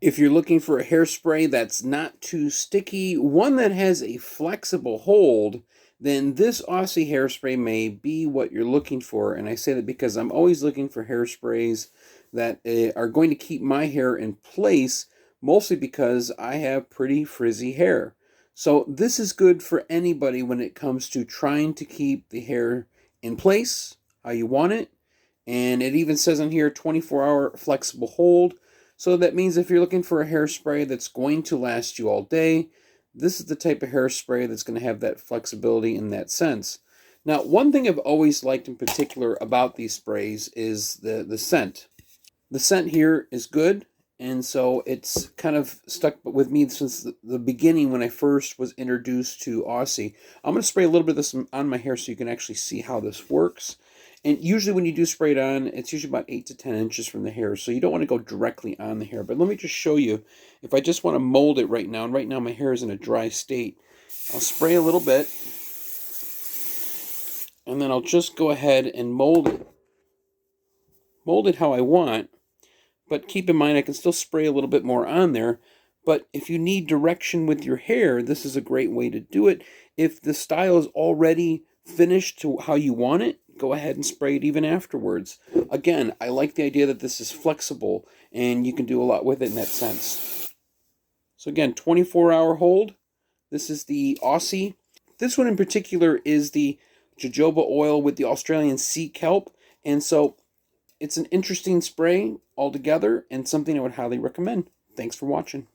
If you're looking for a hairspray that's not too sticky, one that has a flexible hold, then this Aussie hairspray may be what you're looking for. And I say that because I'm always looking for hairsprays that are going to keep my hair in place, mostly because I have pretty frizzy hair. So this is good for anybody when it comes to trying to keep the hair in place how you want it. And it even says on here 24-hour flexible hold. So that means if you're looking for a hairspray that's going to last you all day, this is the type of hairspray that's going to have that flexibility in that sense. Now, one thing I've always liked in particular about these sprays is the scent. The scent here is good, and so it's kind of stuck with me since the beginning when I first was introduced to Aussie. I'm going to spray a little bit of this on my hair so you can actually see how this works. And usually when you do spray it on, it's usually about 8 to 10 inches from the hair, so you don't want to go directly on the hair. But let me just show you, if I just want to mold it right now, and right now my hair is in a dry state, I'll spray a little bit, and then I'll just go ahead and mold it. Mold it how I want, but keep in mind I can still spray a little bit more on there. But if you need direction with your hair, this is a great way to do it. If the style is already finished to how you want it, go ahead and spray it even afterwards. Again, I like the idea that this is flexible and you can do a lot with it in that sense. So again, 24-hour hold. This is the Aussie. This one in particular is the jojoba oil with the Australian sea kelp. And so it's an interesting spray altogether and something I would highly recommend. Thanks for watching.